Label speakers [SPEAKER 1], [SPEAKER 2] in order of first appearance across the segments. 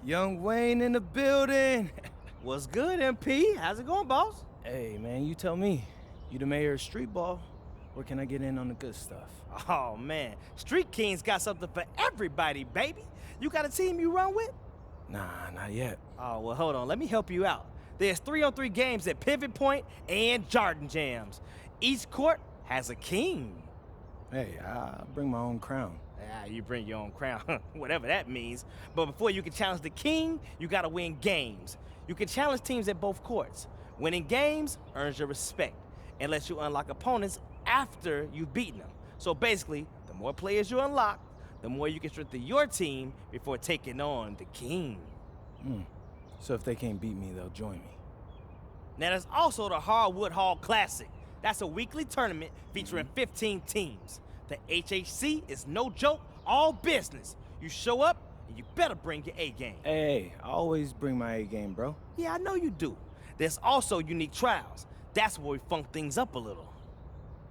[SPEAKER 1] Young Wayne in the building.
[SPEAKER 2] What's good, MP? How's it going, boss?
[SPEAKER 1] Hey, man, you tell me. You the mayor of street ball? Where can I get in on the good stuff?
[SPEAKER 2] Oh, man. Street Kings got something for everybody, baby. You got a team you run with?
[SPEAKER 1] Nah, not yet.
[SPEAKER 2] Oh, well, hold on. Let me help you out. There's 3-on-3 games at Pivot Point and Jordan Jams. Each court has a king.
[SPEAKER 1] Hey, I bring my own crown.
[SPEAKER 2] You bring your own crown, whatever that means. But before you can challenge the king, you gotta win games. You can challenge teams at both courts. Winning games earns your respect and lets you unlock opponents after you've beaten them. So basically, the more players you unlock, the more you can strengthen your team before taking on the king.
[SPEAKER 1] So if they can't beat me, they'll join me.
[SPEAKER 2] Now there's also the Hardwood Hall Classic. That's a weekly tournament featuring 15 teams. The HHC is no joke, all business. You show up, and you better bring your A game.
[SPEAKER 1] Hey, I always bring my A game, bro.
[SPEAKER 2] Yeah, I know you do. There's also unique trials. That's where we funk things up a little.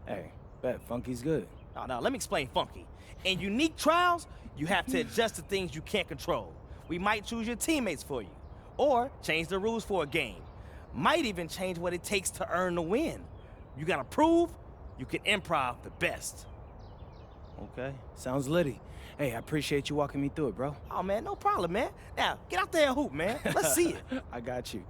[SPEAKER 1] Hey, bet Funky's good.
[SPEAKER 2] Now, let me explain funky. In unique trials, you have to adjust to things you can't control. We might choose your teammates for you, or change the rules for a game. Might even change what it takes to earn the win. You gotta prove you can improv the best.
[SPEAKER 1] Okay, sounds litty. Hey, I appreciate you walking me through it, bro.
[SPEAKER 2] Oh, man, no problem, man. Now, get out there and hoop, man. Let's see it.
[SPEAKER 1] I got you.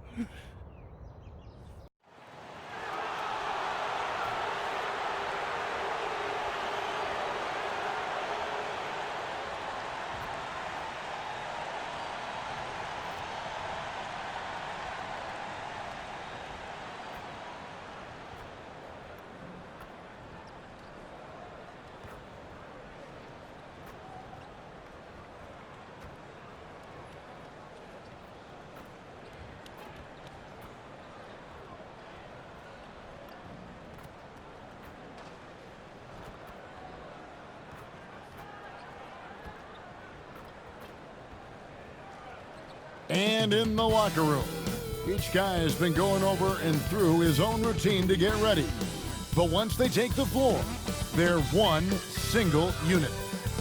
[SPEAKER 3] And in the locker room, each guy has been going over and through his own routine to get ready. But once they take the floor, they're one single unit.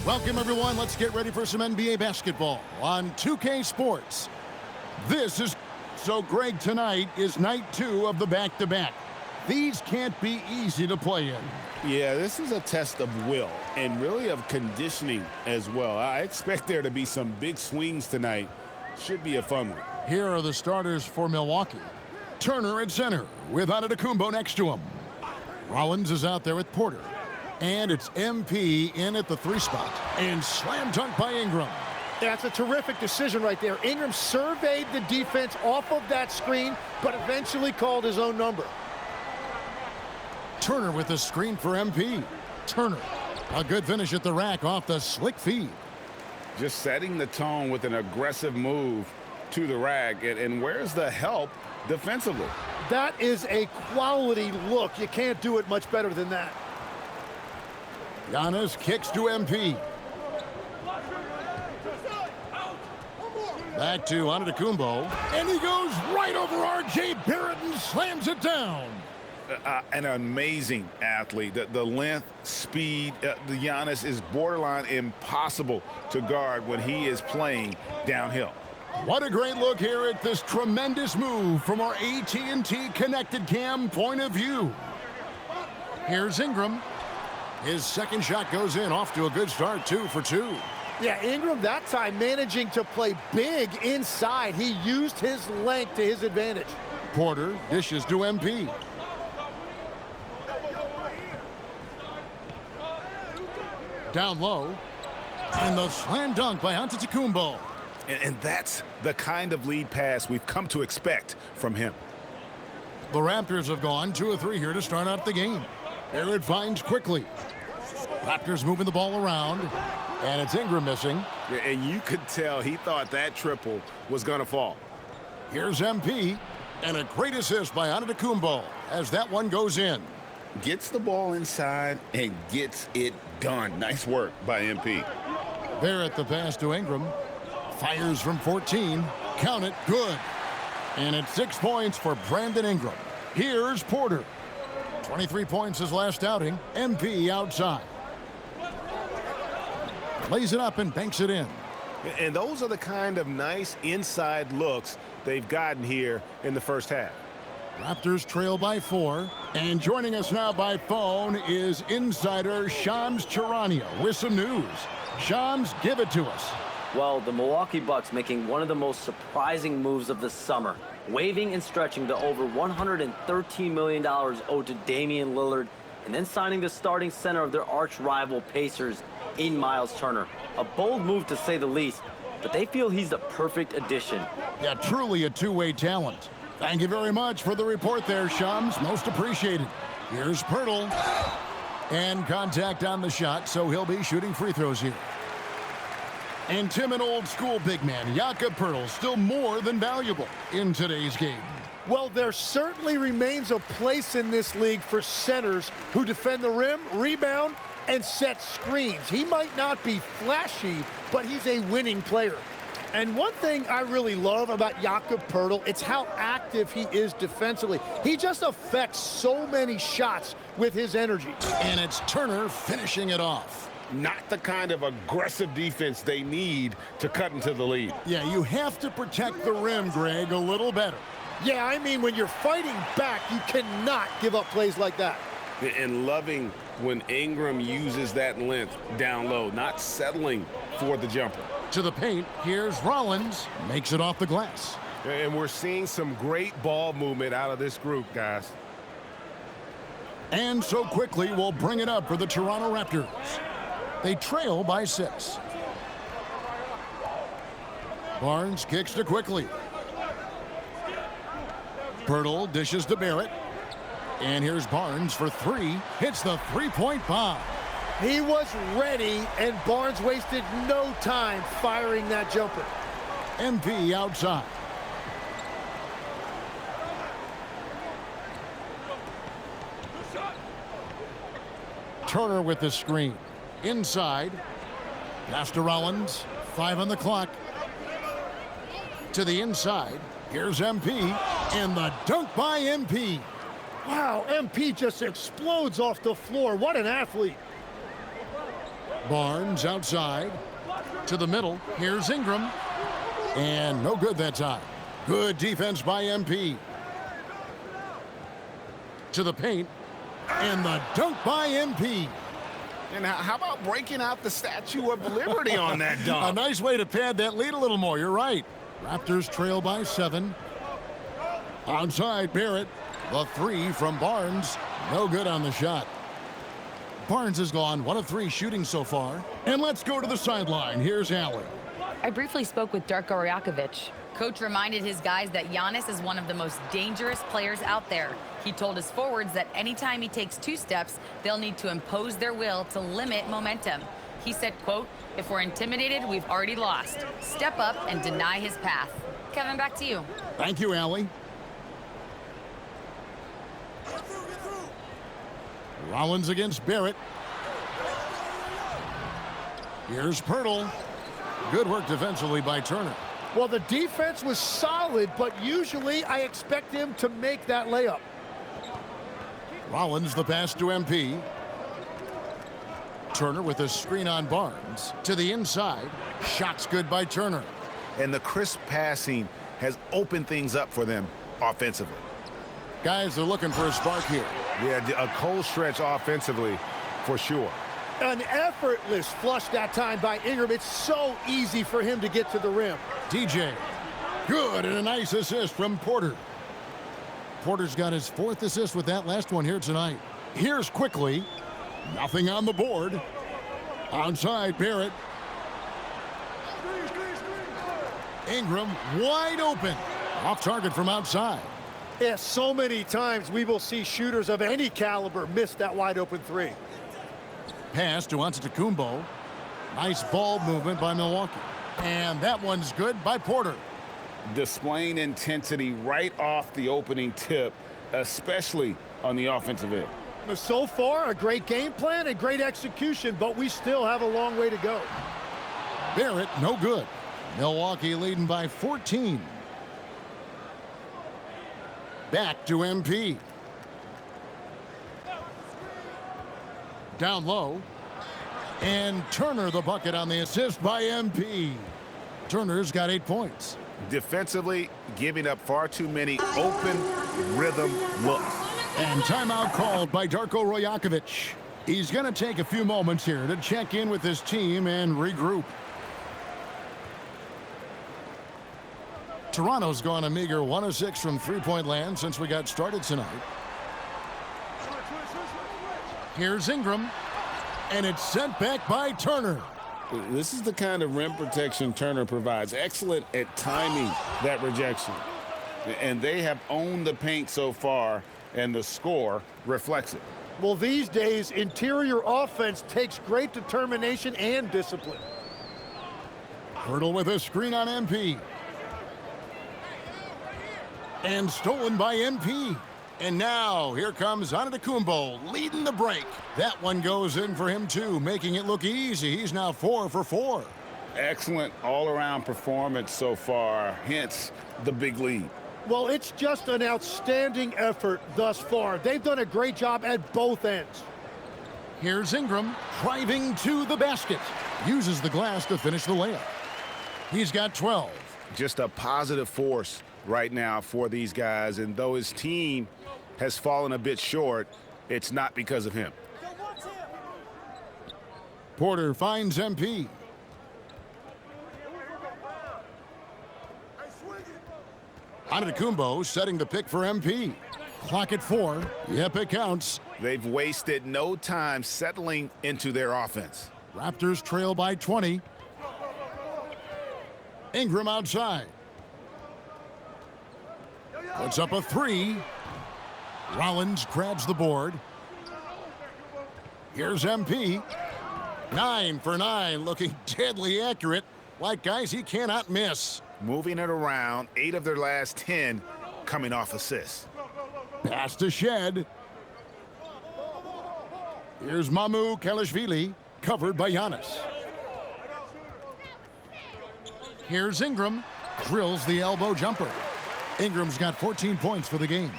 [SPEAKER 3] Welcome, everyone. Let's get ready for some NBA basketball on 2K Sports. So Greg, tonight is night 2 of the back-to-back. These can't be easy to play in.
[SPEAKER 4] Yeah, this is a test of will and really of conditioning as well. I expect there to be some big swings tonight. Should be a fun one.
[SPEAKER 3] Here are the starters for Milwaukee. Turner at center with Antetokounmpo next to him. Rollins is out there with Porter. And it's MP in at the 3 spot. And slam dunk by Ingram.
[SPEAKER 5] That's a terrific decision right there. Ingram surveyed the defense off of that screen, but eventually called his own number.
[SPEAKER 3] Turner with the screen for MP. Turner, a good finish at the rack off the slick feed.
[SPEAKER 4] Just setting the tone with an aggressive move to the rack. And where's the help defensively?
[SPEAKER 5] That is a quality look. You can't do it much better than that.
[SPEAKER 3] Giannis kicks to MP. Back to Antetokounmpo. And he goes right over R.J. Barrett and slams it down.
[SPEAKER 4] An amazing athlete. The length, speed, the Giannis is borderline impossible to guard when he is playing downhill.
[SPEAKER 3] What a great look here at this tremendous move from our AT&T Connected Cam point of view. Here's Ingram. His second shot goes in, off to a good start, 2 for 2.
[SPEAKER 5] Yeah, Ingram that time managing to play big inside. He used his length to his advantage.
[SPEAKER 3] Porter dishes to MP. Down low. And the slam dunk by Antetokounmpo.
[SPEAKER 4] And that's the kind of lead pass we've come to expect from him.
[SPEAKER 3] The Raptors have gone 2 of 3 here to start out the game. There it finds quickly. Raptors moving the ball around. And it's Ingram missing.
[SPEAKER 4] And you could tell he thought that triple was going to fall.
[SPEAKER 3] Here's MP. And a great assist by Antetokounmpo as that one goes in.
[SPEAKER 4] Gets the ball inside and gets it done. Nice work by MP.
[SPEAKER 3] There at the pass to Ingram. Fires from 14. Count it. Good. And it's 6 points for Brandon Ingram. Here's Porter. 23 points his last outing. MP outside. Lays it up and banks it in.
[SPEAKER 6] And those are the kind of nice inside looks they've gotten here in the first half.
[SPEAKER 3] Raptors trail by 4. And joining us now by phone is insider Shams Charania with some news. Shams, give it to us.
[SPEAKER 7] Well, the Milwaukee Bucks making one of the most surprising moves of the summer, waiving and stretching the over $113 million owed to Damian Lillard, and then signing the starting center of their arch rival Pacers in Miles Turner. A bold move to say the least, but they feel he's the perfect addition.
[SPEAKER 3] Yeah, truly a two-way talent. Thank you very much for the report there, Shams. Most appreciated. Here's Poeltl. And contact on the shot, so he'll be shooting free throws here. And timid old-school big man Jakob Poeltl still more than valuable in today's game.
[SPEAKER 5] Well, there certainly remains a place in this league for centers who defend the rim, rebound, and set screens. He might not be flashy, but he's a winning player. And one thing I really love about Jakob Poeltl, it's how active he is defensively. He just affects so many shots with his energy.
[SPEAKER 3] And it's Turner finishing it off.
[SPEAKER 6] Not the kind of aggressive defense they need to cut into the lead.
[SPEAKER 3] Yeah, you have to protect the rim, Greg, a little better.
[SPEAKER 5] Yeah, I mean, when you're fighting back, you cannot give up plays like that.
[SPEAKER 6] And loving when Ingram uses that length down low, not settling for the jumper.
[SPEAKER 3] To the paint, here's Rollins, makes it off the glass.
[SPEAKER 6] And we're seeing some great ball movement out of this group, guys.
[SPEAKER 3] And so quickly, we'll bring it up for the Toronto Raptors. They trail by 6. Barnes kicks to Quickly. Poeltl dishes to Barrett. And here's Barnes for 3. Hits the three-point bomb.
[SPEAKER 5] He was ready, and Barnes wasted no time firing that jumper.
[SPEAKER 3] MP outside. Turner with the screen. Inside. Pass to Rollins. 5 on the clock. To the inside. Here's MP. And the dunk by MP.
[SPEAKER 5] Wow, MP just explodes off the floor. What an athlete.
[SPEAKER 3] Barnes outside. To the middle. Here's Ingram. And no good that time. Good defense by MP. To the paint. And the dunk by MP.
[SPEAKER 6] And how about breaking out the Statue of Liberty on that
[SPEAKER 3] A
[SPEAKER 6] dunk?
[SPEAKER 3] nice way to pad that lead a little more. You're right. Raptors trail by 7. Outside Barrett. The 3 from Barnes. No good on the shot. Barnes has gone 1 of 3 shooting so far. And let's go to the sideline. Here's Allen.
[SPEAKER 8] I briefly spoke with Darko Rajakovic. Coach reminded his guys that Giannis is one of the most dangerous players out there. He told his forwards that anytime he takes 2 steps, they'll need to impose their will to limit momentum. He said, quote, "If we're intimidated, we've already lost. Step up and deny his path." Kevin, back to you.
[SPEAKER 3] Thank you, Allie. Rollins against Barrett. Here's Poeltl. Good work defensively by Turner.
[SPEAKER 5] Well, the defense was solid, but usually I expect him to make that layup.
[SPEAKER 3] Rollins the pass to MP. Turner with a screen on Barnes. To the inside. Shots good by Turner.
[SPEAKER 4] And the crisp passing has opened things up for them offensively.
[SPEAKER 3] Guys, they're looking for a spark here.
[SPEAKER 4] Yeah, a cold stretch offensively for sure.
[SPEAKER 5] An effortless flush that time by Ingram. It's so easy for him to get to the rim.
[SPEAKER 3] DJ. Good, and a nice assist from Porter. Porter's got his 4th assist with that last one here tonight. Here's Quickly. Nothing on the board. Outside Barrett. Ingram wide open. Off target from outside.
[SPEAKER 5] Yeah, so many times we will see shooters of any caliber miss that wide open 3.
[SPEAKER 3] Pass to Antetokounmpo. Nice ball movement by Milwaukee. And that one's good by Porter.
[SPEAKER 4] Displaying intensity right off the opening tip, especially on the offensive end.
[SPEAKER 5] So far, a great game plan and great execution, but we still have a long way to go.
[SPEAKER 3] Barrett, no good. Milwaukee leading by 14. Back to MP. Down low. And Turner the bucket on the assist by MP. Turner's got 8 points.
[SPEAKER 4] Defensively, giving up far too many open rhythm looks.
[SPEAKER 3] And timeout called by Darko Rajakovic. He's going to take a few moments here to check in with his team and regroup. Toronto's gone a meager 1 of 6 from three-point land since we got started tonight. Here's Ingram, and it's sent back by Turner.
[SPEAKER 6] This is the kind of rim protection Turner provides. Excellent at timing that rejection. And they have owned the paint so far, and the score reflects it.
[SPEAKER 5] Well, these days, interior offense takes great determination and discipline.
[SPEAKER 3] Hurdle with a screen on MP. And stolen by MP. And now, here comes Antetokounmpo leading the break. That one goes in for him, too, making it look easy. He's now 4 for 4.
[SPEAKER 6] Excellent all-around performance so far, hence the big lead.
[SPEAKER 5] Well, it's just an outstanding effort thus far. They've done a great job at both ends.
[SPEAKER 3] Here's Ingram driving to the basket. Uses the glass to finish the layup. He's got 12.
[SPEAKER 4] Just a positive force right now for these guys, and though his team has fallen a bit short, it's not because of him.
[SPEAKER 3] Porter finds MP. Antetokounmpo setting the pick for MP. Clock at 4. Yep, it counts.
[SPEAKER 4] They've wasted no time settling into their offense.
[SPEAKER 3] Raptors trail by 20. Ingram outside. Puts up a 3. Rollins grabs the board. Here's MP. 9 for 9, looking deadly accurate. Like guys he cannot miss.
[SPEAKER 4] Moving it around, 8 of their last 10 coming off assists.
[SPEAKER 3] Pass to Shed. Here's Mamu Kalashvili, covered by Giannis. Here's Ingram, drills the elbow jumper. Ingram's got 14 points for the game.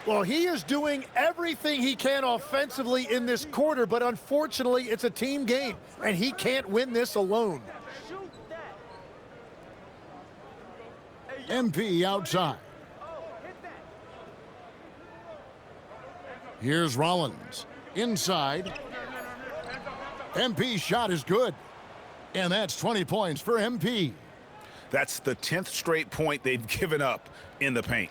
[SPEAKER 5] Well, he is doing everything he can offensively in this quarter, but unfortunately, it's a team game, and he can't win this alone.
[SPEAKER 3] MP outside. Here's Rollins. Inside. MP's shot is good. And that's 20 points for MP.
[SPEAKER 4] That's the 10th straight point they've given up in the paint.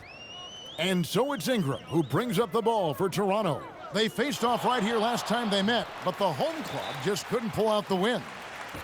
[SPEAKER 3] And so it's Ingram who brings up the ball for Toronto. They faced off right here last time they met, but the home club just couldn't pull out the win.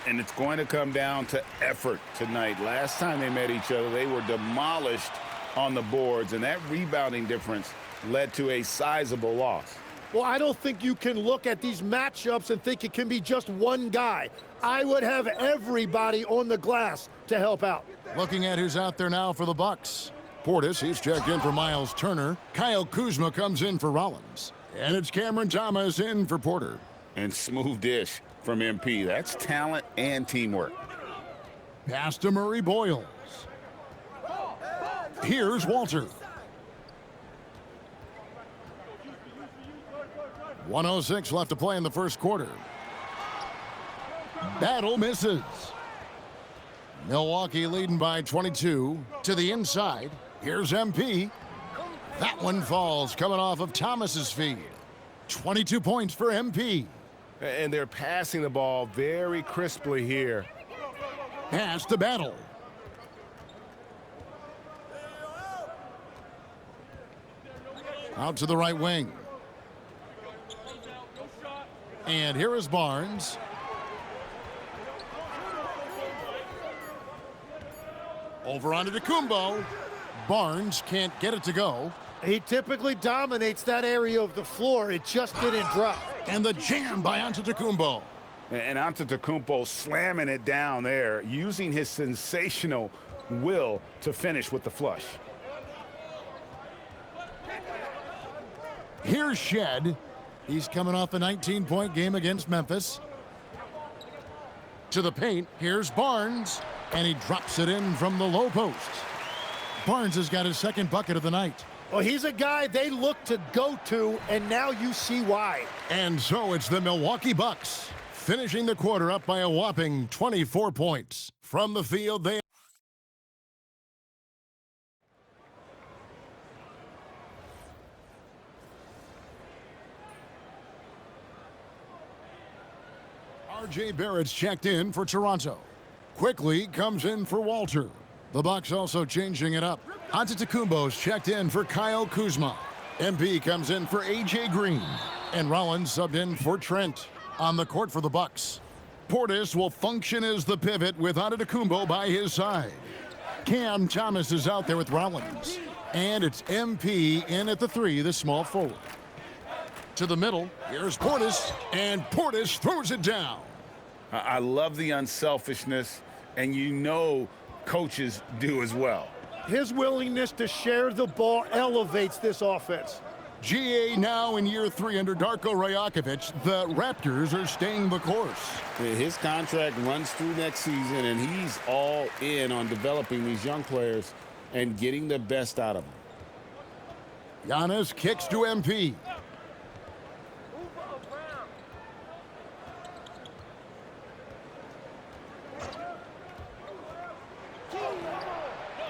[SPEAKER 6] And it's going to come down to effort tonight. Last time they met each other, they were demolished on the boards, and that rebounding difference led to a sizable loss.
[SPEAKER 5] Well, I don't think you can look at these matchups and think it can be just one guy. I would have everybody on the glass to help out.
[SPEAKER 3] Looking at who's out there now for the Bucks. Portis, he's checked in for Miles Turner. Kyle Kuzma comes in for Rollins. And it's Cameron Thomas in for Porter.
[SPEAKER 6] And smooth dish from MP. That's talent and teamwork.
[SPEAKER 3] Pass to Murray Boyles. Here's Walter. 1:06 left to play in the first quarter. Battle misses. Milwaukee leading by 22 to the inside. Here's MP. That one falls coming off of Thomas's feet. 22 points for MP.
[SPEAKER 4] And they're passing the ball very crisply here.
[SPEAKER 3] Pass to Battle. Out to the right wing. And here is Barnes. Over onto Antetokounmpo. Barnes can't get it to go.
[SPEAKER 5] He typically dominates that area of the floor. It just didn't drop.
[SPEAKER 3] And the jam by Antetokounmpo.
[SPEAKER 4] And Antetokounmpo slamming it down there, using his sensational will to finish with the flush.
[SPEAKER 3] Here's Shed. He's coming off a 19-point game against Memphis. To the paint, here's Barnes. And he drops it in from the low post. Barnes has got his second bucket of the night.
[SPEAKER 5] Well, he's a guy they look to go to, and now you see why.
[SPEAKER 3] And so it's the Milwaukee Bucks, finishing the quarter up by a whopping 24 points. From the field, they R.J. Barrett's checked in for Toronto. Quickly comes in for Walter. The Bucks also changing it up. Antetokounmpo's checked in for Kyle Kuzma. MP comes in for A.J. Green. And Rollins subbed in for Trent. On the court for the Bucks, Portis will function as the pivot with Antetokounmpo by his side. Cam Thomas is out there with Rollins. And it's MP in at the 3, the small forward. To the middle, here's Portis, and Portis throws it down.
[SPEAKER 6] I love the unselfishness, and you know coaches do as well.
[SPEAKER 5] His willingness to share the ball elevates this offense.
[SPEAKER 3] GA now in year 3 under Darko Rajakovic. The Raptors are staying the course.
[SPEAKER 6] His contract runs through next season, and he's all in on developing these young players and getting the best out of them.
[SPEAKER 3] Giannis kicks to MP.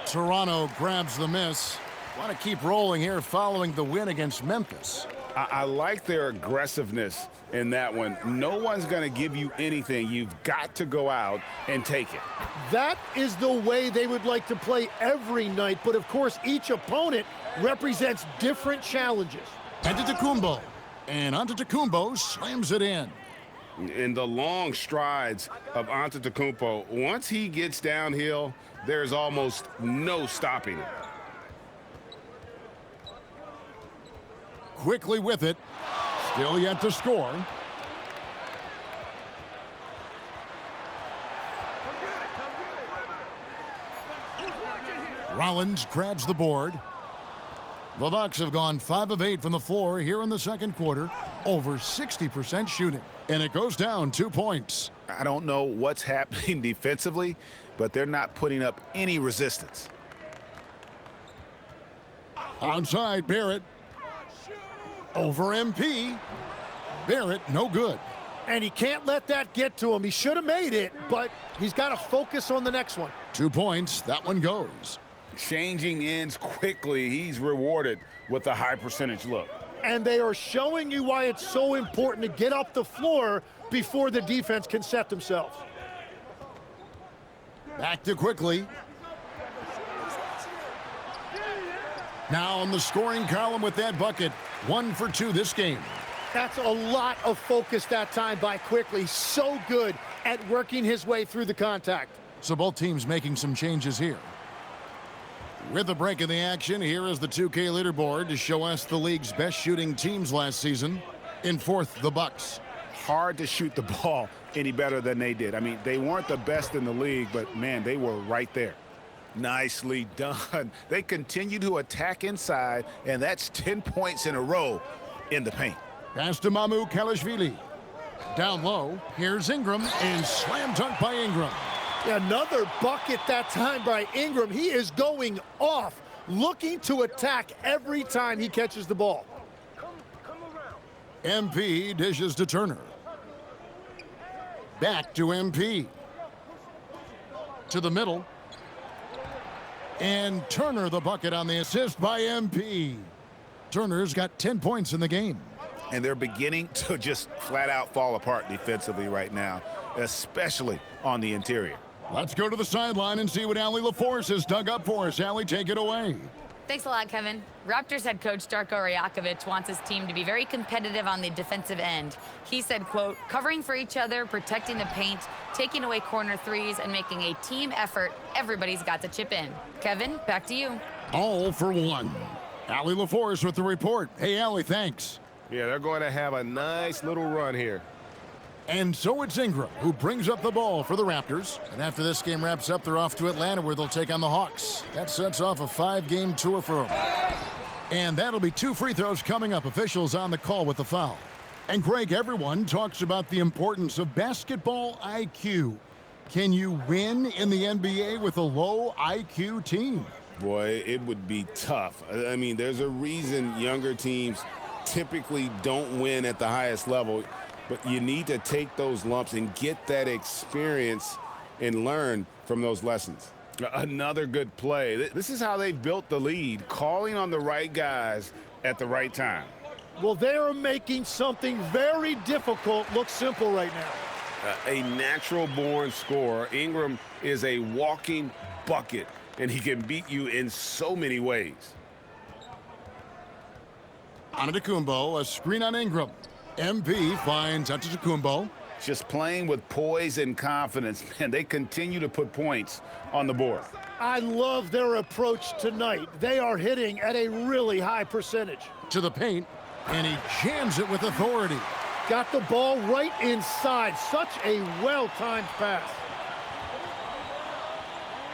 [SPEAKER 3] Toronto grabs the miss. Want to keep rolling here following the win against Memphis.
[SPEAKER 6] I like their aggressiveness in that one. No one's going to give you anything. You've got to go out and take it.
[SPEAKER 5] That is the way they would like to play every night, but of course each opponent represents different challenges.
[SPEAKER 3] Antetokounmpo. And Antetokounmpo slams it in.
[SPEAKER 6] In the long strides of Antetokounmpo, once he gets downhill, there's almost no stopping him.
[SPEAKER 3] Quickly with it. Still yet to score. Rollins grabs the board. The Bucks have gone 5 of 8 from the floor here in the second quarter. Over 60% shooting. And it goes down 2 points.
[SPEAKER 4] I don't know what's happening defensively, but they're not putting up any resistance.
[SPEAKER 3] Outside Barrett. Over MP. Barrett, no good.
[SPEAKER 5] And he can't let that get to him. He should have made it, but he's got to focus on the next one.
[SPEAKER 3] 2 points. That one goes.
[SPEAKER 6] Changing ends quickly. He's rewarded with a high percentage look.
[SPEAKER 5] And they are showing you why it's so important to get up the floor before the defense can set themselves.
[SPEAKER 3] Back to Quickly. Now on the scoring column with that bucket. 1 for 2 this game.
[SPEAKER 5] That's a lot of focus that time by Quickly. So good at working his way through the contact.
[SPEAKER 3] So both teams making some changes here. With the break in the action, here is the 2K leaderboard to show us the league's best shooting teams last season. In 4th, the Bucks.
[SPEAKER 4] Hard to shoot the ball any better than they did. I mean, they weren't the best in the league, but man, they were right there. Nicely done. They continue to attack inside, and that's 10 points in a row in the paint.
[SPEAKER 3] Pass to Mamu Kalashvili. Down low, here's Ingram, and slam dunk by Ingram.
[SPEAKER 5] Another bucket that time by Ingram. He is going off, looking to attack every time he catches the ball.
[SPEAKER 3] MP dishes to Turner. Back to MP. To the middle. And Turner the bucket on the assist by MP. Turner's got 10 points in the game.
[SPEAKER 4] And they're beginning to just flat out fall apart defensively right now, especially on the interior.
[SPEAKER 3] Let's go to the sideline and see what Allie LaForce has dug up for us. Allie, take it away.
[SPEAKER 8] Thanks a lot, Kevin. Raptors head coach Darko Rajakovic wants his team to be very competitive on the defensive end. He said, quote, covering for each other, protecting the paint, taking away corner threes, and making a team effort. Everybody's got to chip in. Kevin, back to you.
[SPEAKER 3] All for one. Allie LaForce with the report. Hey, Allie, thanks.
[SPEAKER 9] Yeah, they're going to have a nice little run here.
[SPEAKER 3] And so it's Ingram who brings up the ball for the Raptors. And after this game wraps up, they're off to Atlanta where they'll take on the Hawks. That sets off a 5-game tour for them. And that'll be 2 free throws coming up. Officials on the call with the foul. And Greg, everyone talks about the importance of basketball IQ. Can you win in the NBA with a low IQ team?
[SPEAKER 6] Boy, it would be tough. I mean, there's a reason younger teams typically don't win at the highest level. But you need to take those lumps and get that experience and learn from those lessons.
[SPEAKER 4] Another good play. This is how they built the lead, calling on the right guys at the right time.
[SPEAKER 5] Well, they are making something very difficult look simple right now.
[SPEAKER 6] A natural-born scorer, Ingram is a walking bucket, and he can beat you in so many ways.
[SPEAKER 3] Antetokounmpo, a screen on Ingram. MP finds Antetokounmpo.
[SPEAKER 4] Just playing with poise and confidence, and they continue to put points on the board.
[SPEAKER 5] I love their approach tonight. They are hitting at a really high percentage.
[SPEAKER 3] To the paint, and he jams it with authority.
[SPEAKER 5] Got the ball right inside. Such a well-timed pass.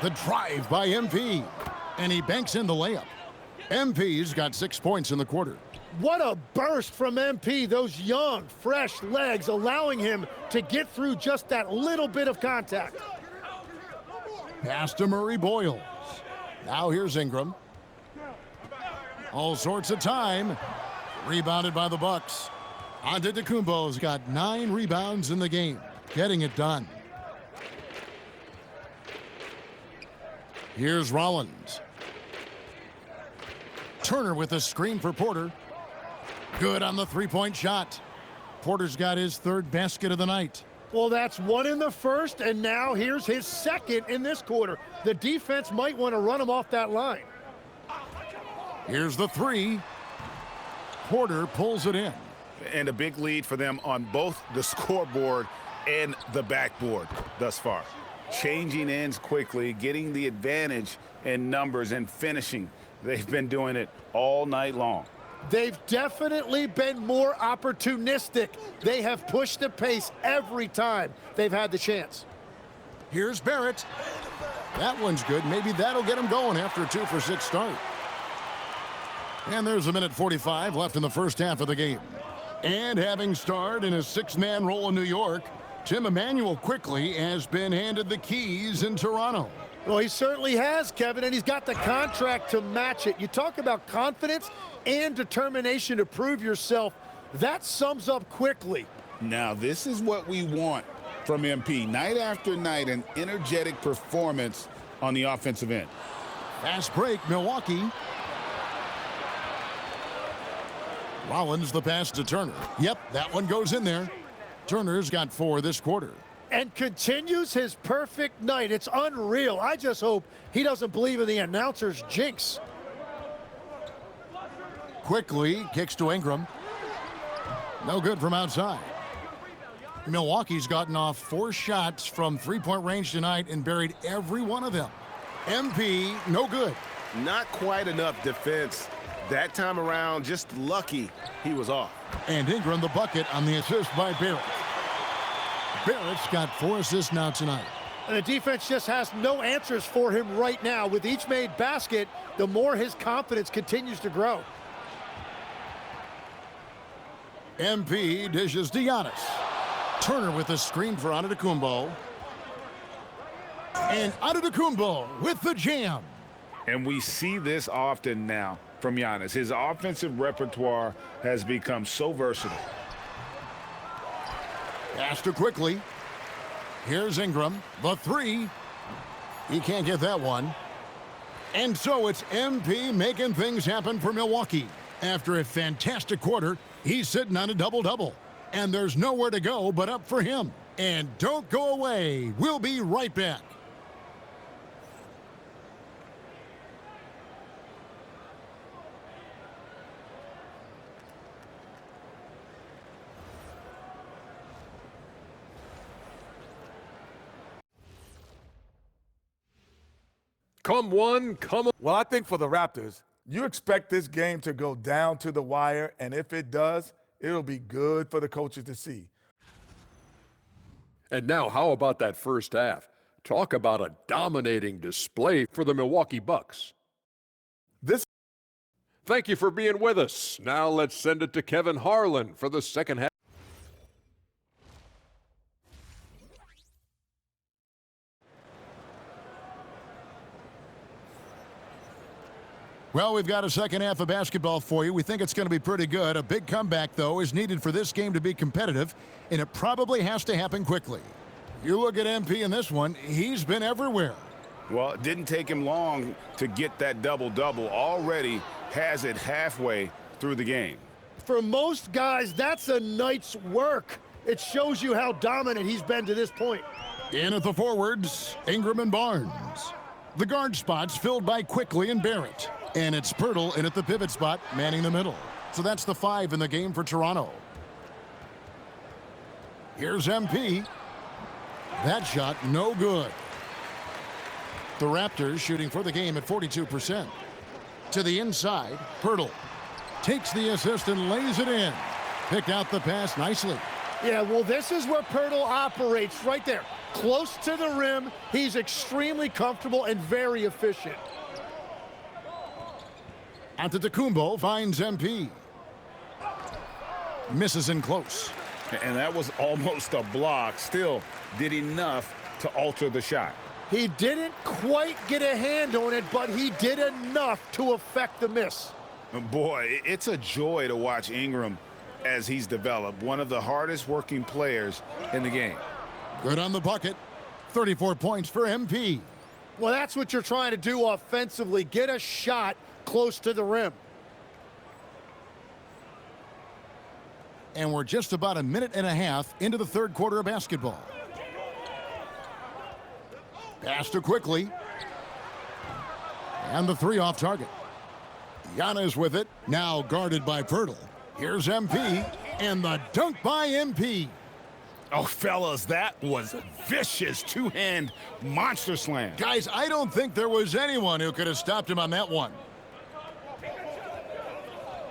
[SPEAKER 3] The drive by MP, and he banks in the layup. MP's got 6 points in the quarter.
[SPEAKER 5] What a burst from MP. Those young, fresh legs allowing him to get through just that little bit of contact.
[SPEAKER 3] Pass to Murray Boyles. Now here's Ingram. All sorts of time. Rebounded by the Bucks. Antetokounmpo's got 9 rebounds in the game, getting it done. Here's Rollins. Turner with a screen for Porter. Good on the three-point shot. Porter's got his 3rd basket of the night.
[SPEAKER 5] Well, that's 1 in the first, and now here's his 2nd in this quarter. The defense might want to run him off that line.
[SPEAKER 3] Here's the 3. Porter pulls it in.
[SPEAKER 4] And a big lead for them on both the scoreboard and the backboard thus far. Changing ends quickly, getting the advantage in numbers and finishing. They've been doing it all night long.
[SPEAKER 5] They've definitely been more opportunistic. They have pushed the pace every time they've had the chance.
[SPEAKER 3] Here's Barrett. That one's good. Maybe that'll get him going after a 2-for-6 start. And there's 1:45 left in the first half of the game. And having starred in a 6-man role in New York, Tim Emmanuel quickly has been handed the keys in Toronto.
[SPEAKER 5] Well, he certainly has, Kevin, and he's got the contract to match it. You talk about confidence and determination to prove yourself. That sums up quickly.
[SPEAKER 4] Now, this is what we want from MP. Night after night, an energetic performance on the offensive end.
[SPEAKER 3] Fast break, Milwaukee. Rollins the pass to Turner. Yep, that one goes in there. Turner's got 4 this quarter.
[SPEAKER 5] And continues his perfect night. It's unreal. I just hope he doesn't believe in the announcer's jinx.
[SPEAKER 3] Quickly kicks to Ingram. No good from outside. Milwaukee's gotten off 4 shots from 3-point range tonight and buried every one of them. MP, no good.
[SPEAKER 9] Not quite enough defense. That time around, just lucky he was off.
[SPEAKER 3] And Ingram the bucket on the assist by Barrett. Barrett's got 4 assists now tonight.
[SPEAKER 5] And the defense just has no answers for him right now. With each made basket, the more his confidence continues to grow.
[SPEAKER 3] MP dishes to Giannis. Turner with a screen for Antetokounmpo. And Antetokounmpo with the jam.
[SPEAKER 4] And we see this often now from Giannis. His offensive repertoire has become so versatile.
[SPEAKER 3] Pass to quickly. Here's Ingram. The 3. He can't get that one. And so it's MP making things happen for Milwaukee. After a fantastic quarter, he's sitting on a double-double. And there's nowhere to go but up for him. And don't go away. We'll be right back.
[SPEAKER 10] Come one, come on.
[SPEAKER 11] Well, I think for the Raptors, you expect this game to go down to the wire, and if it does, it'll be good for the coaches to see.
[SPEAKER 10] And now, how about that first half? Talk about a dominating display for the Milwaukee Bucks. Thank you for being with us. Now let's send it to Kevin Harlan for the second half.
[SPEAKER 3] Well, we've got a second half of basketball for you. We think it's going to be pretty good. A big comeback, though, is needed for this game to be competitive, and it probably has to happen quickly. You look at MP in this one, he's been everywhere.
[SPEAKER 4] Well, it didn't take him long to get that double-double. Already has it halfway through the game.
[SPEAKER 5] For most guys, that's a night's work. It shows you how dominant he's been to this point.
[SPEAKER 3] In at the forwards, Ingram and Barnes. The guard spots filled by Quickly and Barrett. And it's Pirtle in at the pivot spot, manning the middle. So that's the 5 in the game for Toronto. Here's MP. That shot, no good. The Raptors shooting for the game at 42%. To the inside, Pirtle takes the assist and lays it in. Picked out the pass nicely.
[SPEAKER 5] Yeah, well, this is where Pirtle operates, right there. Close to the rim. He's extremely comfortable and very efficient.
[SPEAKER 3] Antetokounmpo finds MP. Misses in close.
[SPEAKER 4] And that was almost a block. Still did enough to alter the shot.
[SPEAKER 5] He didn't quite get a hand on it, but he did enough to affect the miss.
[SPEAKER 4] Boy, it's a joy to watch Ingram as he's developed. One of the hardest working players in the game.
[SPEAKER 3] Good on the bucket. 34 points for MP.
[SPEAKER 5] Well, that's what you're trying to do offensively. Get a shot close to the rim.
[SPEAKER 3] And we're just about a minute and a half into the third quarter of basketball. Pass to Quickly. And the 3 off target. Giannis with it, now guarded by Pirtle. Here's MP, and the dunk by MP.
[SPEAKER 4] Oh, fellas, that was a vicious two-hand monster slam.
[SPEAKER 3] Guys, I don't think there was anyone who could have stopped him on that one.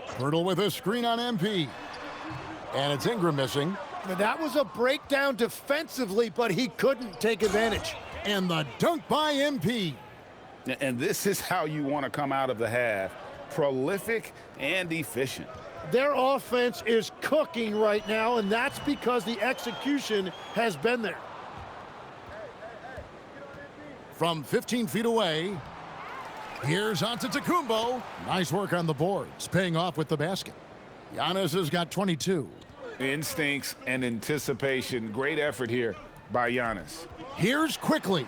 [SPEAKER 3] Pirtle with a screen on MP. And it's Ingram missing.
[SPEAKER 5] That was a breakdown defensively, but he couldn't take advantage.
[SPEAKER 3] And the dunk by MP.
[SPEAKER 4] And this is how you want to come out of the half. Prolific and efficient.
[SPEAKER 5] Their offense is cooking right now, and that's because the execution has been there.
[SPEAKER 3] From 15 feet away, here's Antetokounmpo. Nice work on the boards, paying off with the basket. Giannis has got 22.
[SPEAKER 4] Instincts and anticipation. Great effort here by Giannis.
[SPEAKER 3] Here's Quickly.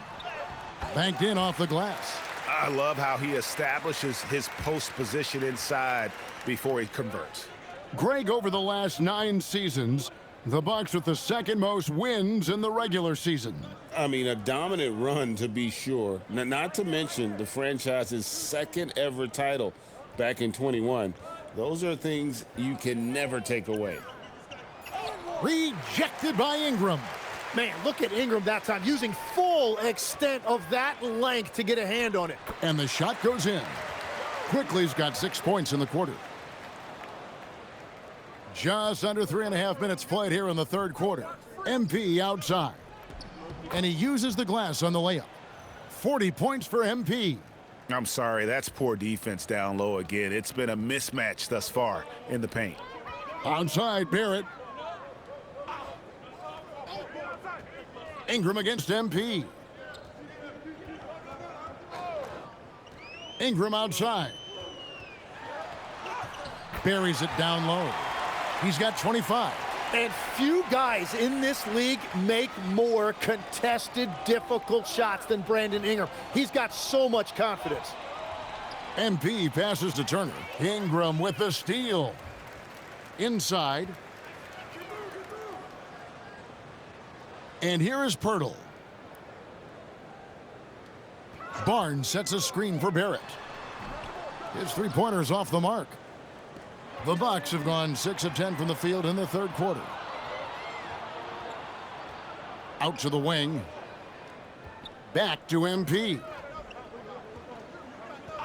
[SPEAKER 3] Banked in off the glass.
[SPEAKER 4] I love how he establishes his post position inside before he converts.
[SPEAKER 3] Greg, over the last 9 seasons, the Bucks with the second most wins in the regular season.
[SPEAKER 6] I mean, a dominant run to be sure. Not to mention the franchise's second ever title back in 21. Those are things you can never take away.
[SPEAKER 3] Rejected by Ingram.
[SPEAKER 5] Man, look at Ingram that time, using full extent of that length to get a hand on it.
[SPEAKER 3] And the shot goes in. Quickly's got 6 points in the quarter. Just under 3.5 minutes played here in the third quarter. MP outside. And he uses the glass on the layup. 40 points for MP.
[SPEAKER 4] I'm sorry, that's poor defense down low again. It's been a mismatch thus far in the paint.
[SPEAKER 3] Outside, Barrett. Ingram against MP. Ingram outside. Buries it down low. He's got 25.
[SPEAKER 5] And few guys in this league make more contested, difficult shots than Brandon Ingram. He's got so much confidence.
[SPEAKER 3] MP passes to Turner. Ingram with the steal. Inside. And here is Pirtle. Barnes sets a screen for Barrett. His 3-pointer's off the mark. The Bucks have gone 6 of 10 from the field in the third quarter. Out to the wing. Back to MP.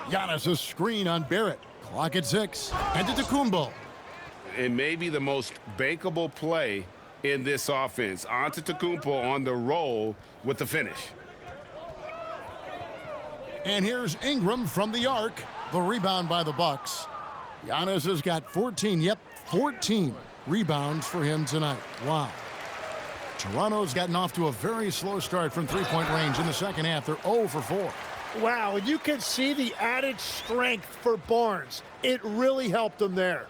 [SPEAKER 3] Giannis a screen on Barrett. Clock at 6. Antetokounmpo.
[SPEAKER 6] It may be the most bankable play in this offense. Antetokounmpo on the roll with the finish.
[SPEAKER 3] And here's Ingram from the arc. The rebound by the Bucks. Giannis has got 14. Yep, 14 rebounds for him tonight. Wow. Toronto's gotten off to a very slow start from three-point range in the second half. They're 0 for 4.
[SPEAKER 5] Wow, and you can see the added strength for Barnes. It really helped him there.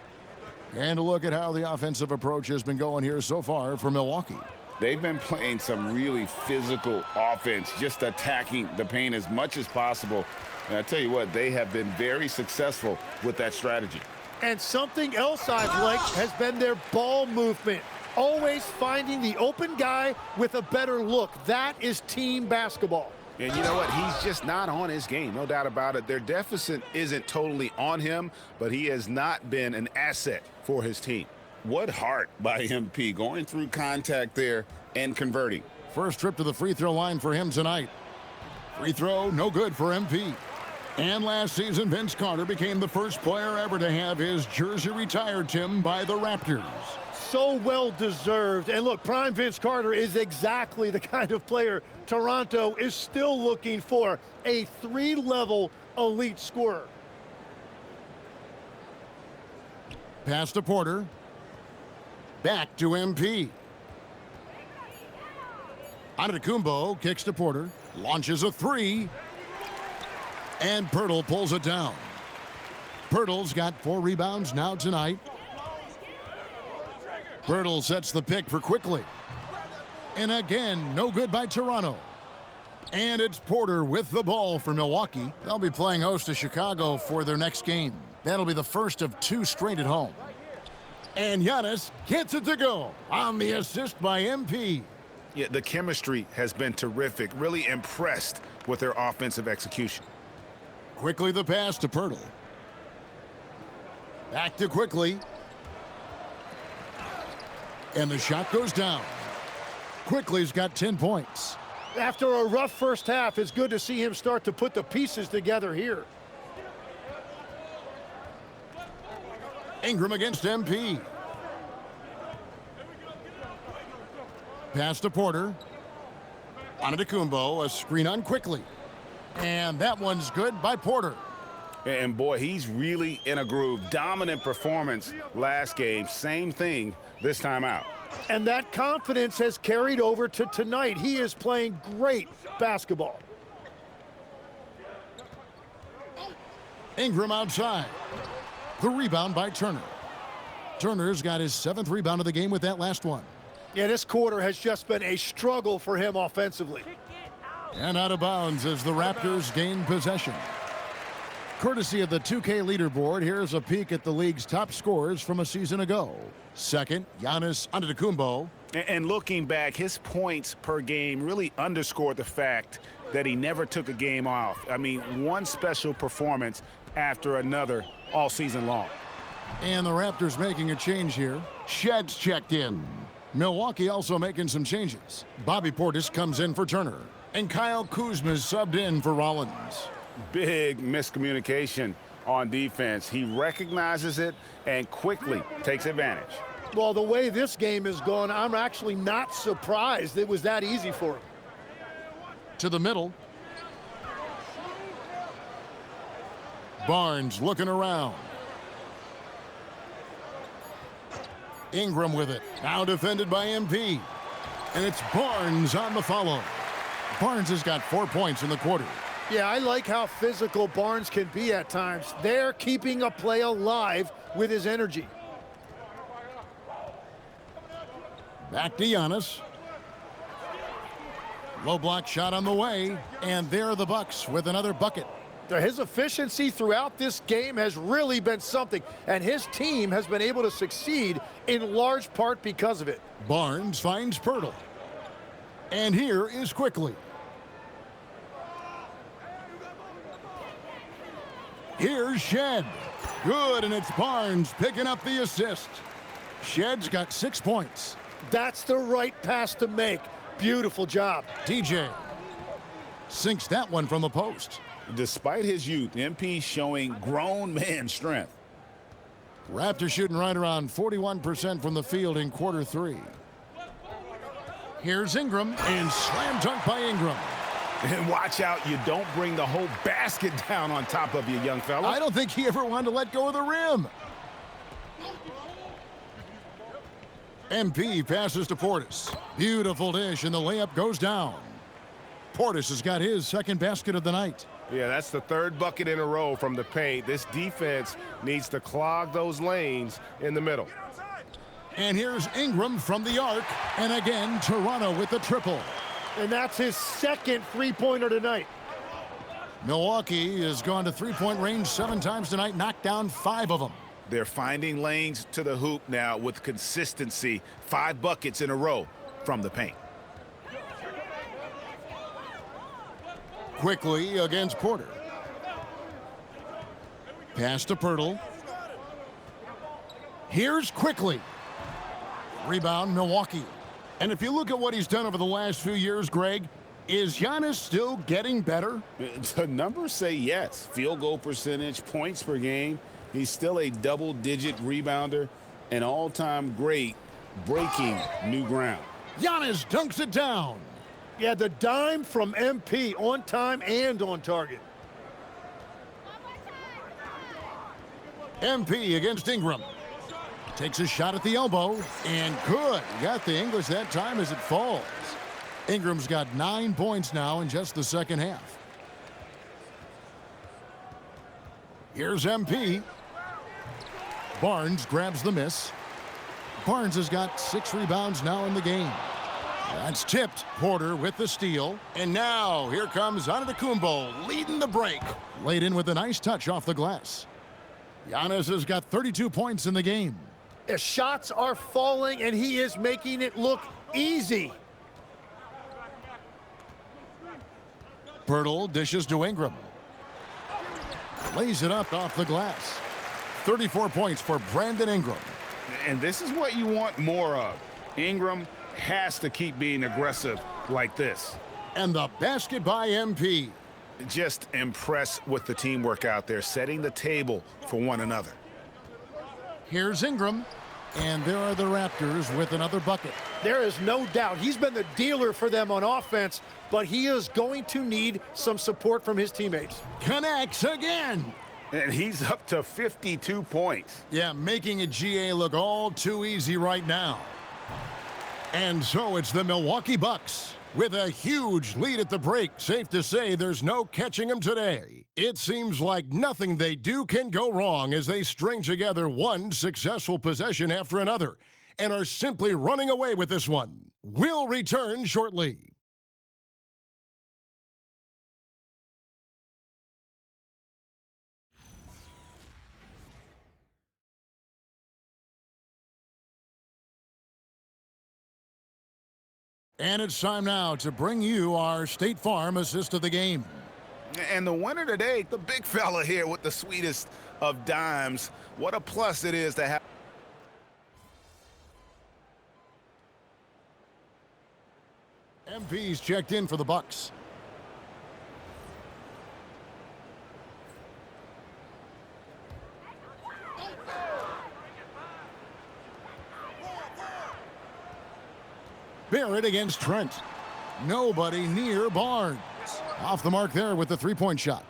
[SPEAKER 3] And look at how the offensive approach has been going here so far for Milwaukee.
[SPEAKER 6] They've been playing some really physical offense, just attacking the paint as much as possible. And I tell you what, they have been very successful with that strategy.
[SPEAKER 5] And something else I've liked has been their ball movement. Always finding the open guy with a better look. That is team basketball.
[SPEAKER 4] And you know what? He's just not on his game, no doubt about it. Their deficit isn't totally on him, but he has not been an asset for his team.
[SPEAKER 6] What heart by MP, going through contact there and converting.
[SPEAKER 3] First trip to the free throw line for him tonight. Free throw, no good for MP. And last season, Vince Carter became the first player ever to have his jersey retired, Tim, by the Raptors.
[SPEAKER 5] So well deserved. And look, prime Vince Carter is exactly the kind of player Toronto is still looking for, a 3-level elite scorer.
[SPEAKER 3] Pass to Porter. Back to MP. Antetokounmpo kicks to Porter. Launches a three. And Pirtle pulls it down. Pirtle's got 4 rebounds now tonight. Pirtle sets the pick for Quickly. And again, no good by Toronto. And it's Porter with the ball for Milwaukee. They'll be playing host to Chicago for their next game. That'll be the first of 2 straight at home. And Giannis gets it to go on the assist by MP.
[SPEAKER 4] Yeah, the chemistry has been terrific. Really impressed with their offensive execution.
[SPEAKER 3] Quickly the pass to Pirtle. Back to Quickly. And the shot goes down. Quickly's got 10 points.
[SPEAKER 5] After a rough first half, it's good to see him start to put the pieces together here.
[SPEAKER 3] Ingram against MP. Pass to Porter. Antetokounmpo, a screen on Quickly. And that one's good by Porter.
[SPEAKER 4] And boy, he's really in a groove. Dominant performance last game. Same thing this time out.
[SPEAKER 5] And that confidence has carried over to tonight. He is playing great basketball.
[SPEAKER 3] Ingram outside. The rebound by Turner. Turner's got his 7th rebound of the game with that last one.
[SPEAKER 5] Yeah, this quarter has just been a struggle for him offensively.
[SPEAKER 3] And out of bounds as the Raptors gain possession. Courtesy of the 2K leaderboard, here's a peek at the league's top scorers from a season ago. Second, Giannis Antetokounmpo.
[SPEAKER 4] And looking back, his points per game really underscored the fact that he never took a game off. I mean, one special performance after another all season long.
[SPEAKER 3] And the Raptors making a change here. Shed's checked in. Milwaukee also making some changes. Bobby Portis comes in for Turner. And Kyle Kuzma's subbed in for Rollins.
[SPEAKER 4] Big miscommunication on defense. He recognizes it and quickly takes advantage.
[SPEAKER 5] Well, the way this game has gone, I'm actually not surprised it was that easy for him.
[SPEAKER 3] To the middle. Barnes looking around. Ingram with it. Now defended by MP. And it's Barnes on the follow. Barnes has got 4 points in the quarter.
[SPEAKER 5] Yeah, I like how physical Barnes can be at times. They're keeping a play alive with his energy.
[SPEAKER 3] Back to Giannis. Low block shot on the way. And there are the Bucks with another bucket.
[SPEAKER 5] His efficiency throughout this game has really been something, and his team has been able to succeed in large part because of it.
[SPEAKER 3] Barnes finds Pirtle. And here is Quickly. Here's Shed. Good, and it's Barnes picking up the assist. Shed's got 6 points.
[SPEAKER 5] That's the right pass to make. Beautiful job.
[SPEAKER 3] TJ sinks that one from the post.
[SPEAKER 4] Despite his youth, MP showing grown man strength.
[SPEAKER 3] Raptors shooting right around 41% from the field in quarter 3. Here's Ingram, and slam dunk by Ingram.
[SPEAKER 4] And watch out, you don't bring the whole basket down on top of you, young fella.
[SPEAKER 3] I don't think he ever wanted to let go of the rim. MP passes to Portis. Beautiful dish, and the layup goes down. Portis has got his 2nd basket of the night.
[SPEAKER 9] Yeah, that's the 3rd bucket in a row from the paint. This defense needs to clog those lanes in the middle.
[SPEAKER 3] And here's Ingram from the arc. And again, Toronto with the triple.
[SPEAKER 5] And that's his 2nd three-pointer tonight.
[SPEAKER 3] Milwaukee has gone to three-point range 7 times tonight, knocked down 5 of them.
[SPEAKER 4] They're finding lanes to the hoop now with consistency. 5 buckets in a row from the paint.
[SPEAKER 3] Quickly against Porter. Pass to Pirtle. Here's Quickly. Rebound, Milwaukee. And if you look at what he's done over the last few years, Greg, is Giannis still getting better?
[SPEAKER 6] The numbers say yes. Field goal percentage, points per game. He's still a double-digit rebounder, an all-time great, breaking new ground.
[SPEAKER 3] Giannis dunks it down.
[SPEAKER 5] Yeah, the dime from MP, on time and on target.
[SPEAKER 3] MP against Ingram. Takes a shot at the elbow, and good. Got the English that time as it falls. Ingram's got 9 points now in just the second half. Here's MP. Barnes grabs the miss. Barnes has got 6 rebounds now in the game. That's tipped. Porter with the steal. And now here comes Antetokounmpo leading the break. Laid in with a nice touch off the glass. Giannis has got 32 points in the game.
[SPEAKER 5] The shots are falling, and he is making it look easy.
[SPEAKER 3] Pirtle dishes to Ingram. Lays it up off the glass. 34 points for Brandon Ingram.
[SPEAKER 4] And this is what you want more of. Ingram has to keep being aggressive like this.
[SPEAKER 3] And the basket by MP.
[SPEAKER 4] Just impressed with the teamwork out there, setting the table for one another.
[SPEAKER 3] Here's Ingram. And there are the Raptors with another bucket.
[SPEAKER 5] There is no doubt he's been the dealer for them on offense, but he is going to need some support from his teammates.
[SPEAKER 3] Connects again.
[SPEAKER 4] And he's up to 52 points.
[SPEAKER 3] Yeah, making a GA look all too easy right now. And so it's the Milwaukee Bucks with a huge lead at the break. Safe to say there's no catching them today. It seems like nothing they do can go wrong as they string together one successful possession after another and are simply running away with this one. We'll return shortly. And it's time now to bring you our State Farm assist of the game.
[SPEAKER 4] And the winner today, the big fella here with the sweetest of dimes. What a plus it is to have.
[SPEAKER 3] MP's checked in for the Bucks. Barrett against Trent. Nobody near Barnes. Off the mark there with the three-point shot.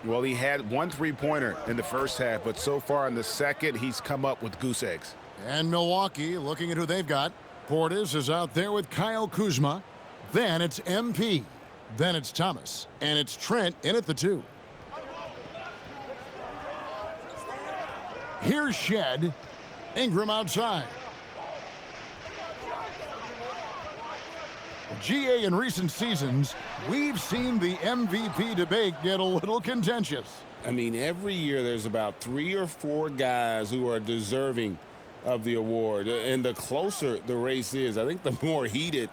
[SPEAKER 4] Well, he had 1 3-pointer in the first half, but so far in the second, he's come up with goose eggs.
[SPEAKER 3] And Milwaukee, looking at who they've got. Portis is out there with Kyle Kuzma. Then it's MP. Then it's Thomas. And it's Trent in at the 2. Here's Shed. Ingram outside. GA in recent seasons, we've seen the MVP debate get a little contentious.
[SPEAKER 6] I mean, every year there's about 3 or 4 guys who are deserving of the award. And the closer the race is, I think the more heated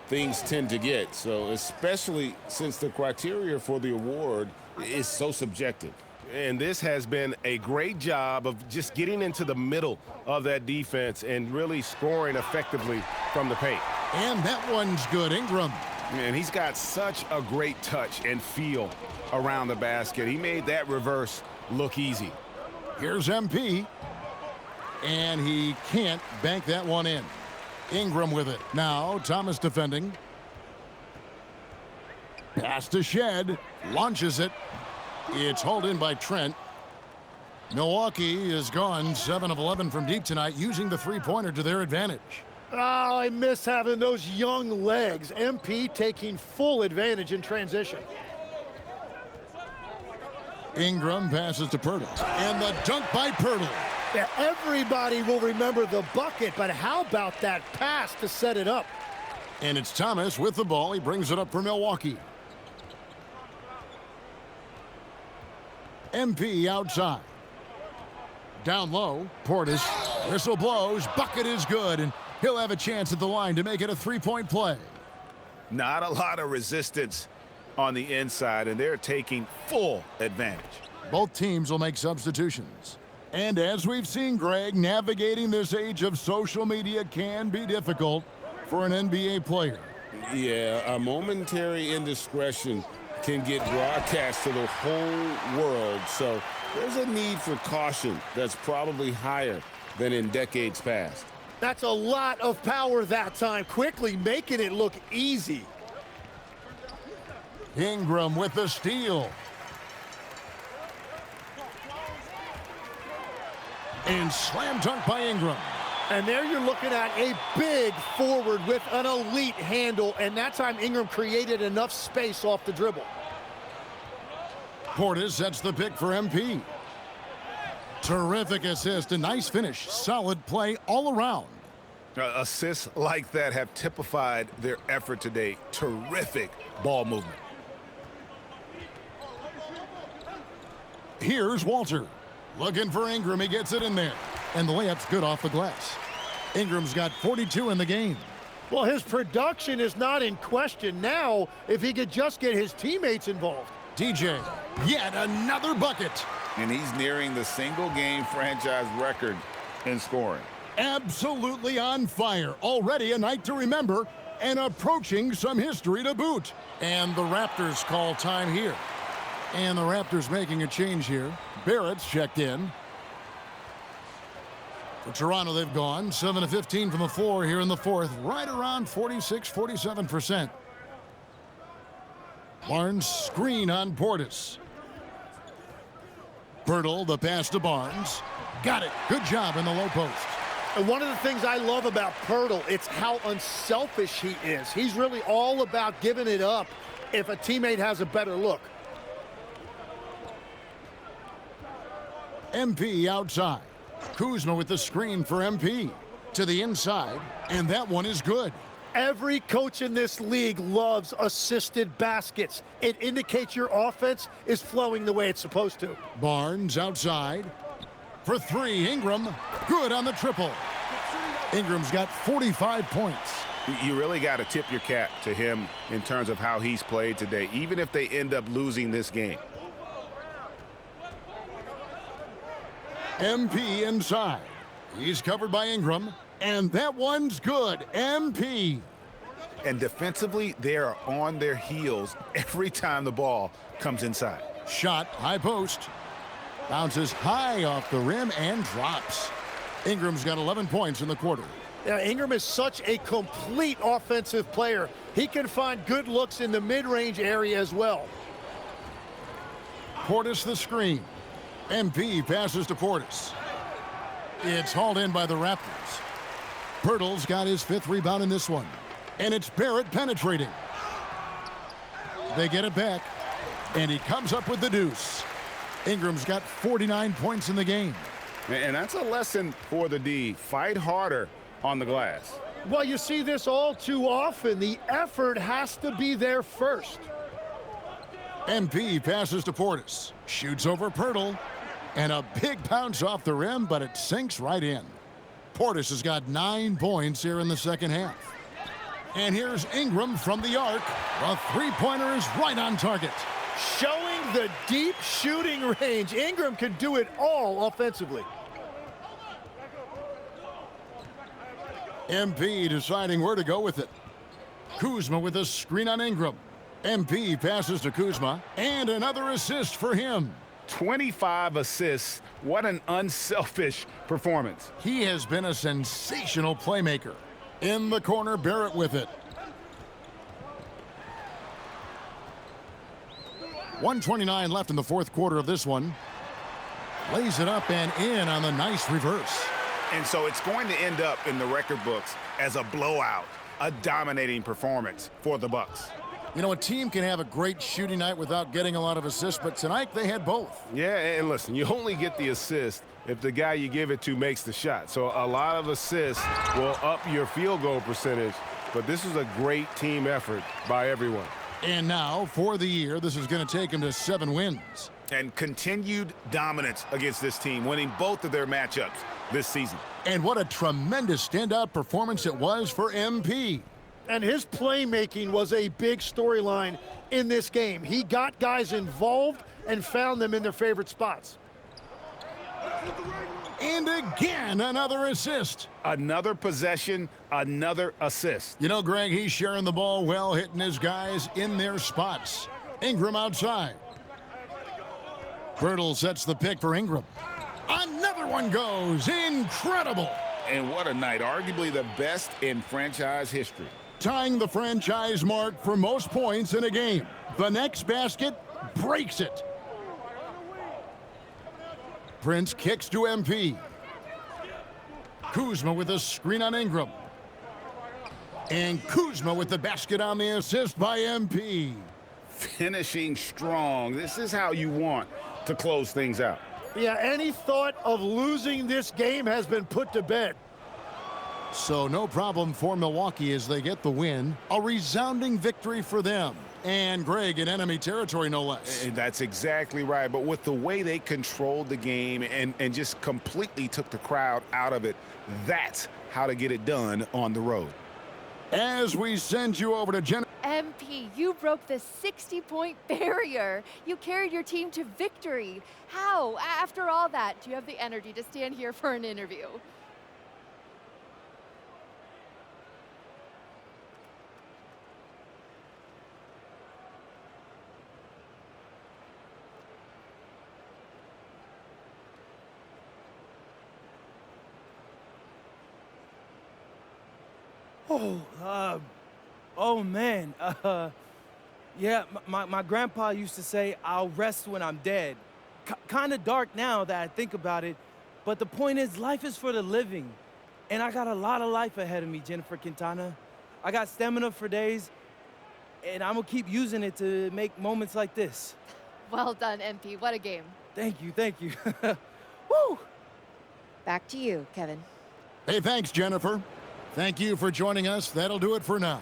[SPEAKER 6] things tend to get. So especially since the criteria for the award is so subjective.
[SPEAKER 9] And this has been a great job of just getting into the middle of that defense and really scoring effectively from the paint.
[SPEAKER 3] And that one's good, Ingram.
[SPEAKER 4] And he's got such a great touch and feel around the basket. He made that reverse look easy.
[SPEAKER 3] Here's MP. And he can't bank that one in. Ingram with it. Now Thomas defending. Pass to Shed. Launches it. It's hauled in by Trent. Milwaukee is gone 7 of 11 from deep tonight, using the three-pointer to their advantage.
[SPEAKER 5] Oh, I miss having those young legs. MP taking full advantage in transition.
[SPEAKER 3] Ingram passes to Pirtle. And the dunk by Pirtle.
[SPEAKER 5] Yeah, everybody will remember the bucket, but how about that pass to set it up?
[SPEAKER 3] And it's Thomas with the ball. He brings it up for Milwaukee. MP outside. Down low, Portis, whistle blows, bucket is good, and he'll have a chance at the line to make it a three-point play.
[SPEAKER 4] Not a lot of resistance on the inside, and they're taking full advantage.
[SPEAKER 3] Both teams will make substitutions. And as we've seen, Greg, navigating this age of social media can be difficult for an NBA player.
[SPEAKER 6] Yeah, a momentary indiscretion can get broadcast to the whole world, so there's a need for caution that's probably higher than in decades past.
[SPEAKER 5] That's a lot of power that time, quickly making it look easy.
[SPEAKER 3] Ingram with the steal. And slam dunk by Ingram.
[SPEAKER 5] And there you're looking at a big forward with an elite handle, and that time Ingram created enough space off the dribble.
[SPEAKER 3] Portis sets the pick for MP. Terrific assist, a nice finish, solid play all around.
[SPEAKER 4] Assists like that have typified their effort today. Terrific ball movement.
[SPEAKER 3] Here's Walter. Looking for Ingram, he gets it in there. And the layup's good off the glass. Ingram's got 42 in the game.
[SPEAKER 5] Well, his production is not in question now if he could just get his teammates involved.
[SPEAKER 3] DJ, yet another bucket.
[SPEAKER 4] And he's nearing the single-game franchise record in scoring.
[SPEAKER 3] Absolutely on fire. Already a night to remember and approaching some history to boot. And the Raptors call time here. And the Raptors making a change here. Barrett's checked in. For Toronto, they've gone 7 of 15 from the floor here in the fourth, right around 46-47%. Barnes screen on Portis. Birtle, the pass to Barnes. Got it. Good job in the low post.
[SPEAKER 5] And one of the things I love about Pirtle, it's how unselfish he is. He's really all about giving it up if a teammate has a better look.
[SPEAKER 3] MP outside. Kuzma with the screen for MP. To the inside, and that one is good.
[SPEAKER 5] Every coach in this league loves assisted baskets. It indicates your offense is flowing the way it's supposed to.
[SPEAKER 3] Barnes outside. For three, Ingram. Good on the triple. Ingram's got 45 points.
[SPEAKER 4] You really got to tip your cap to him in terms of how he's played today, even if they end up losing this game.
[SPEAKER 3] MP inside. He's covered by Ingram. And that one's good. MP.
[SPEAKER 4] And defensively, they are on their heels every time the ball comes inside.
[SPEAKER 3] Shot, high post. Bounces high off the rim and drops. Ingram's got 11 points in the quarter.
[SPEAKER 5] Yeah, Ingram is such a complete offensive player. He can find good looks in the mid-range area as well.
[SPEAKER 3] Portis the screen. MP passes to Portis. It's hauled in by the Raptors. Pirtle's got his fifth rebound in this one. And it's Barrett penetrating. They get it back. And he comes up with the deuce. Ingram's got 49 points in the game.
[SPEAKER 4] And that's a lesson for the D. Fight harder on the glass.
[SPEAKER 5] Well, you see this all too often. The effort has to be there first.
[SPEAKER 3] MP passes to Portis. Shoots over Pirtle. And a big bounce off the rim, but it sinks right in. Portis has got 9 points here in the second half. And here's Ingram from the arc. The three-pointer is right on target.
[SPEAKER 5] Showing the deep shooting range. Ingram can do it all offensively.
[SPEAKER 3] MP deciding where to go with it. Kuzma with a screen on Ingram. MP passes to Kuzma. And another assist for him.
[SPEAKER 4] 25 assists. What an unselfish performance.
[SPEAKER 3] He has been a sensational playmaker. In the corner, Barrett with it. 1:29 left in the fourth quarter of this one. Lays it up and in on the nice reverse.
[SPEAKER 4] And so it's going to end up in the record books as a blowout, a dominating performance for the Bucks.
[SPEAKER 3] You know, a team can have a great shooting night without getting a lot of assists, but tonight they had both.
[SPEAKER 9] Yeah, and listen, you only get the assist if the guy you give it to makes the shot. So a lot of assists will up your field goal percentage, but this is a great team effort by everyone.
[SPEAKER 3] And now, for the year, this is going to take him to 7 wins.
[SPEAKER 4] And continued dominance against this team, winning both of their matchups this season.
[SPEAKER 3] And what a tremendous standout performance it was for MP.
[SPEAKER 5] And his playmaking was a big storyline in this game. He got guys involved and found them in their favorite spots.
[SPEAKER 3] And again, another assist.
[SPEAKER 4] Another possession, another assist.
[SPEAKER 3] You know, Greg, he's sharing the ball well, hitting his guys in their spots. Ingram outside. Birtle sets the pick for Ingram. Another one goes. Incredible.
[SPEAKER 4] And what a night. Arguably the best in franchise history.
[SPEAKER 3] Tying the franchise mark for most points in a game. The next basket breaks it. Prince kicks to MP. Kuzma with a screen on Ingram. And Kuzma with the basket on the assist by MP.
[SPEAKER 4] Finishing strong. This is how you want to close things out.
[SPEAKER 5] Yeah, any thought of losing this game has been put to bed.
[SPEAKER 3] So no problem for Milwaukee as they get the win. A resounding victory for them. And Greg in enemy territory, no less.
[SPEAKER 4] And that's exactly right. But with the way they controlled the game and just completely took the crowd out of it, that's how to get it done on the road.
[SPEAKER 3] As we send you over to
[SPEAKER 12] MP, you broke the 60-point barrier. You carried your team to victory. How, after all that, do you have the energy to stand here for an interview?
[SPEAKER 1] Oh man, yeah, my grandpa used to say, I'll rest when I'm dead. Kind of dark now that I think about it, but the point is, life is for the living. And I got a lot of life ahead of me, Jennifer Quintana. I got stamina for days, and I'm gonna keep using it to make moments like this.
[SPEAKER 12] Well done, MP. What a game.
[SPEAKER 1] Thank you, thank you. Woo!
[SPEAKER 12] Back to you, Kevin.
[SPEAKER 3] Hey, thanks, Jennifer. Thank you for joining us. That'll do it for now.